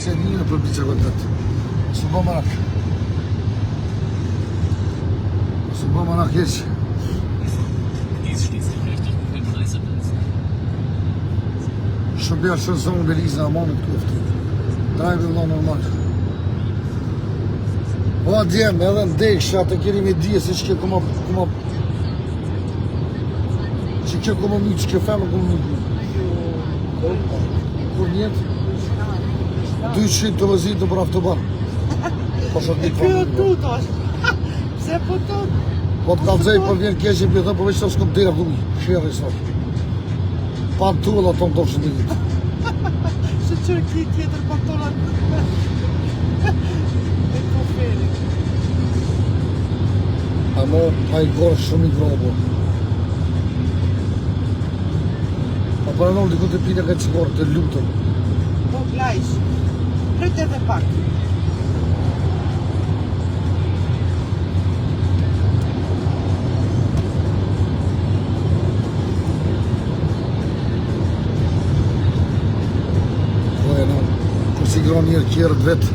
Senina për bica këtë. Së bë marak. Së bë marak heq. Dies schließt die Berechtigung für den Reiseplatz. Shërbja shënësën Beliza Amonit koftë. Drajve vëlla normal. O djem, edhe ndeksha të keni me dje se që këma që kjo këma mytë, që kjo femë këma mytë. Kur njetë? 200 të vëzit në për aftoban. Po shëtë një Kjo tut është. Pse po tut? Po të kalzej për vjen keqe për thëmë përveç të s'kom dherë dhuj. Shërë i sot. Pa në tulla të më do shë një ditë. Shë qërë ki tjetër pantolat. E koferi. Amo, pa i gorë shumë i grobo. Pa për anon dikun të pina ka cigorë të lutëm. Po glajsh. Prit edhe pak. Si gronë njerë kjerët vetë,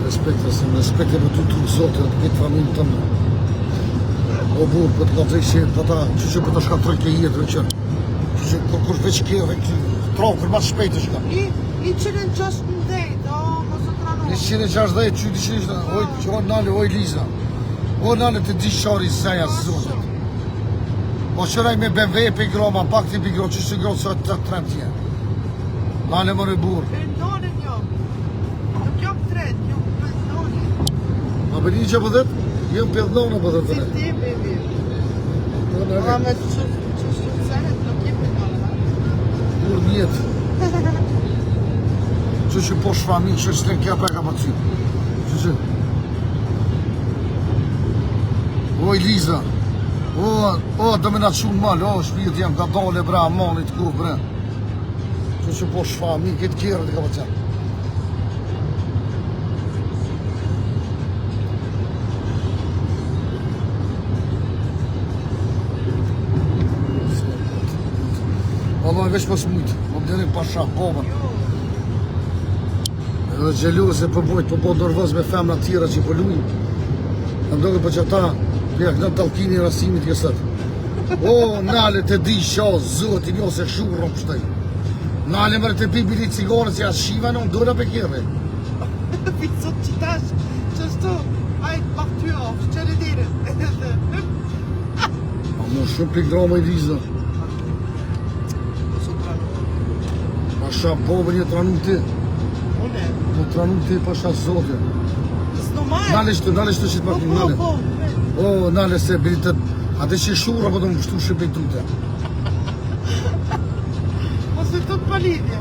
respekte për të zote, të këtë familjë të më. O burë, për të ka të zhejë për ta, që për të shka të rëjke jetë, që kërkush veç kjerë, trovë, kërë matë shpejtë shka. 160, o, mos të tranu. 160, që di që o nale, o Eliza. O nale të di shari zeja zote. O qëraj me BMW për i groma, pak të i për i groma, që që grotë së të tremë tje. Nale më në burë. A për një që pëdhet? Jëmë pëdhnonë në pëdhet të ne. Si ti, baby. Ma me që shqytësenet nuk je pëdhnonë. Kur njetë. Që po shfami, që të kja peka për ty. Që. O, Eliza. O, dhe me nga qunë malë. O, shpijet jam ka dole, bre, amonit ku, bre. Që po shfami, këtë kjerë të ka për ty. Allah e veç pas mujtë, më bëderin pasha, babën. Edhe gjelurë se përbojt, po nërvëz me femna tjera që pëllujnë. Në ndoke për që ta, pjek në talkini rasimit kësët. O, nale të di qa, zët i njo se shurë në pështaj. Nale mërë të pi bilit cigare që jasë shiva në ndura për kjerë. Pizot që tash, që shtu, ajtë pak ty of, që në dire. A më shumë për grama i Liza. Pasha bobën një tranu ti. Une? Në tranu ti pasha zote. S'nomaj? Nale shtu që të pakim, nale. O, nale se bilitet, ate që shura po të më pështu shë bejtute. Mos të të palidhja.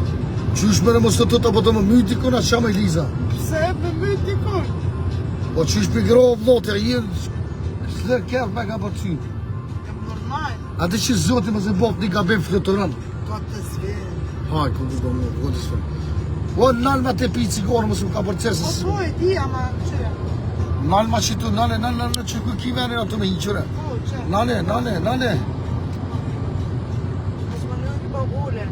Qysh mërë mos të të po të më mytikon atë qama i Liza. Pse me mytikon? Po qysh për gro vlotja, jenë, s'le kërë me ka për ty. Jem normal. Ate që zote më se bot një gabim fletoran. Ka të zverë. Haj, ku të do më, ku të sfërë. O, nalë ma te pi cigorë, mësë më ka përcesë. Po, e di, ama qëre. Nalë ma që tu, nale, që ku ki venin ato me hiqëre. Po, qëre. Nale. Mos më në një bëgule.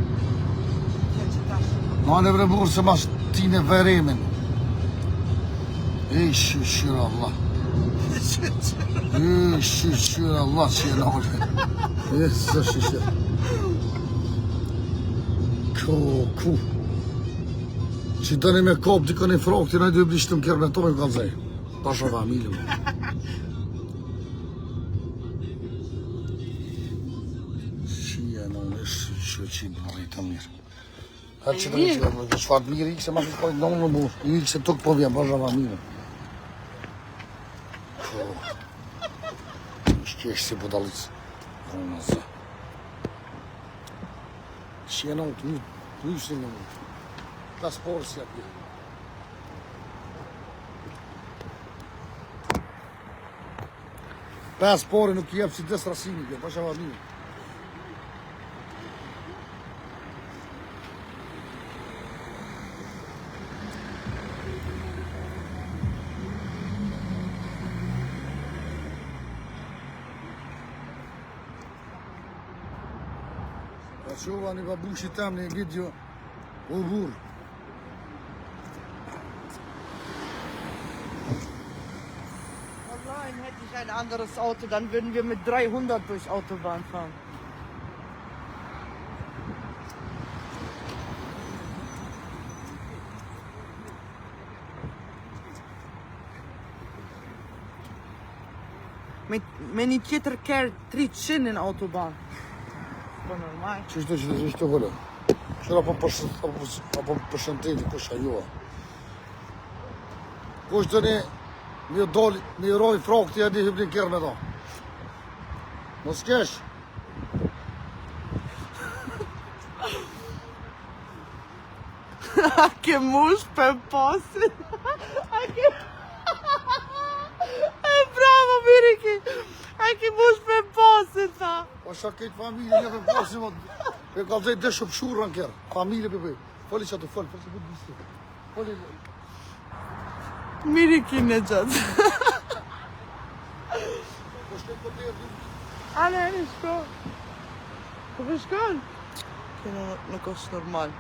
Që që tash. Nale bre burë se mas ti në veremin. Shqyra Allah. Shqyra Allah që e nale. Shqyra. Ku. Që të një me kopë dikën e frokti, në i duhe blishtë të më kjerë me tojë kalzej. Pasha familje. Shia në unë është që në rejtë të mirë. Hëtë që të një që në shfartë mirë, i këse ma të pojtë në unë në burë. I këse tukë po vjen, pasha familje. Shkesh si budalitës. Unë në zë. Shia në unë të mirë. Nishtë në unë. Paspor si atë. Paspori nuk jep si desrasimi kjo, pasha va mirë. Qova një babushi tem një video u burë. ein anderes Auto, dann würden wir mit 300 durch Autobahn fahren. Met një tjetër kerë 300 në autobahn. Po normal. Çështë që të vëllë. Qëra apo përshëndetje kush ajo. Kush dëni mi dol, mi roj frokti e një hypnin kërë me do. Mos kesh. A ke mush për pasin? A ke... Bravo, Miriki! A ke mush për pasin, tha! Po shka këtë familje një për pasin, e ka dhejt dhe shëpshurë në kërë. Familje për për. Foli që të foli, foli që për bisë. Foli... Miriki në gjatë. Po shkej për të e A ne, në shko. Po për shkon? Kjo nuk është normal.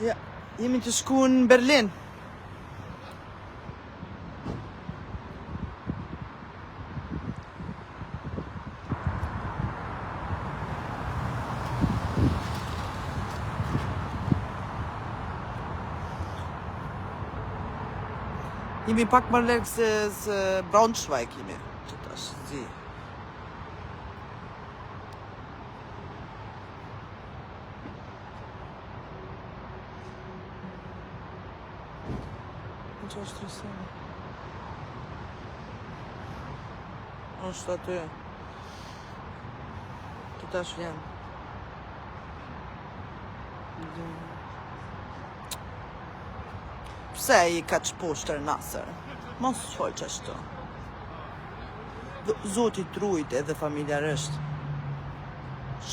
Ja, jemi të shku në Berlin. Jemi pak më larg se Braunschweig jemi. Që tash zi. Që është rësime? është aty. Të tash vjen. Pse I ka që poshtër Nasër? Mos qoj që ashtu. Zoti trujt edhe familjarisht.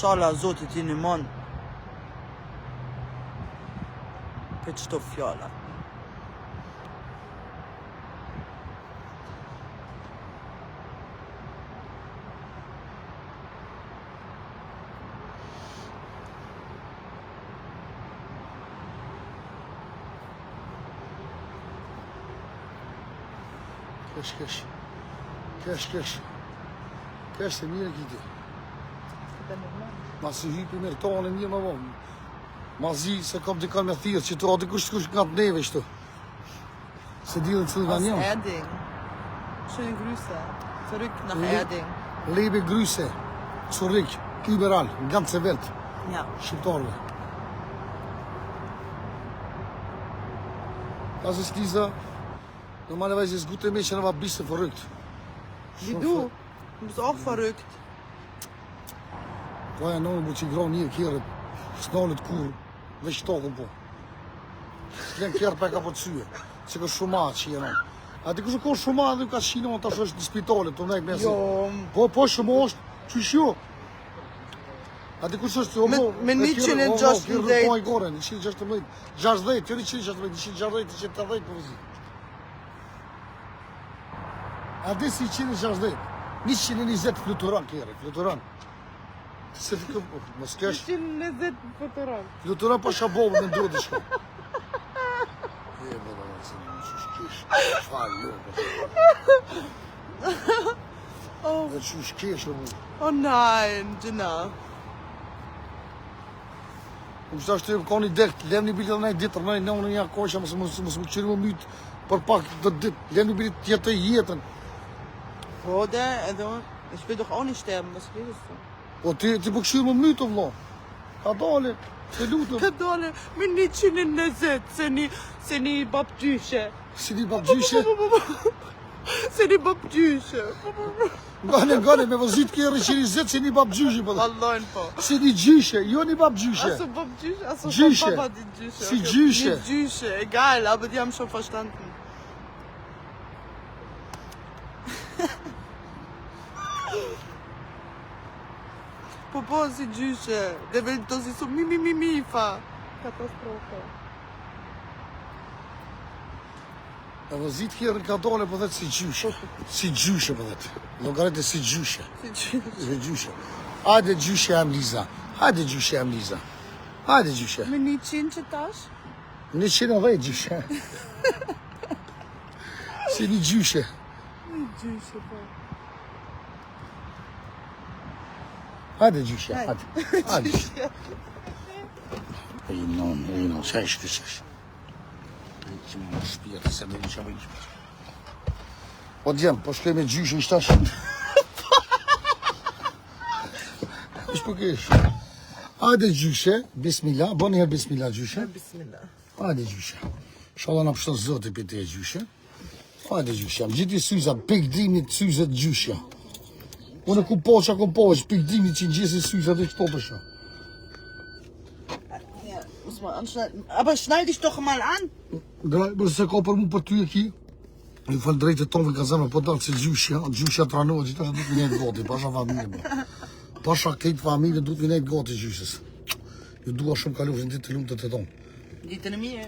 Shala Zoti ti në mon. Për qëto fjalla. Kesh se mirë kiti. Ma si hypi mirë tonë e mirë më vonë. Ma zi se kam dikan me thirë që të ati kush nga të neve shtu. Se dilën cilë nga një. Eding. Schöne Grüße. Zurück nach Eding. Lebe Grüße. Zurück. Überall. Ganze Welt. Ja. Shqiptarve. Das ist dieser... Normalerweise ist gute Mädchen aber ein bisschen verrückt. Wie du? Du bist auch verrückt. Po ja nënë bu që I gronë një kjerët, s'nonët kur, veç tokën po. S'len kjerët pa e ka po të syje, që ka shumat që jenë. A ti kështë ka shumat dhe ka shino, tash është në spitalet, të nek mesi. Jo. Po shumë është, qysh jo. A ti kështë është, me 160. Kjerët po I gore, 116, 60, jo 116, 160, 180 për vëzi. A dhe si 160, 120 fluturan kjerë, fluturan. Se të këmë, mos kesh. 120 fluturan. Fluturan pa shabovë me ndrodë i shko. E, më da nëse në qysh kesh, falë, e qysh kesh, e mu. Oh nein, Gina. Më qëta është të ka një dekt, lem një bilet në një ditër, në një një kosha, mësë më qëri më mytë për pak të ditë, lem një bilet jetë jetën. Bruder, also, ich will doch auch nicht sterben, was redest du? Po ti po këshirë më mytë, vlo. Ka dole, të lutëm. Ka dole, me 120, se një babgjyshe. Si një babgjyshe? Se një babgjyshe. Gane, me vëzit kjerë 120, se një babgjyshe. Allah'n po. Si një gjyshe, jo një babgjyshe. Achso, babgjyshe? Achso, Gjyshe. Papa die Gjyshe. Si Okay. Gjyshe. Nicht Gjyshe, egal, aber die haben schon verstanden. Popo si Gjyshe, der will dass ich so mi fa. Katastrophe. E vëzit kjerën ka dole po dhe si gjyshe. Si gjyshe po dhe. Logaret e si gjyshe. Si Gjyshe. Si gjyshe. Hajde gjyshe jam Liza. Hajde gjyshe jam Liza. Hajde gjyshe. Me 100 që tash? 110 gjyshe. Si një gjyshe. Një gjyshe, po. Hajde gjyshe, hajde. Hajde. Gjyshe. E non, qesh. Që më në shpia të se me një që më një. O djem, po shkoj me gjyshe i shtash. Ish po kesh. Hajde gjyshe, bismillah, bo njëherë bismillah gjyshe. Bismillah. Hajde gjyshe. Shala na pështot zoti për te gjyshe. Hajde gjyshe, më gjithi syza, pikdimit syzet gjyshe. Unë ku poqa, pikdimit që në gjithi syzet dhe këto pësha. Ja, muss man anschneiden. Aber schneide ich doch mal an. Graj, bërë se ka për mu për ty e ki. Ju falë drejtë të tonë ka zemë, po dalë se gjyshja të ranohet, që të du të minejtë gati, pasha familje. Pasha kejtë familje, du të minejtë gati gjyshës. Ju dua shumë kalofshin ditë të lumë të tonë. Ditën e mirë.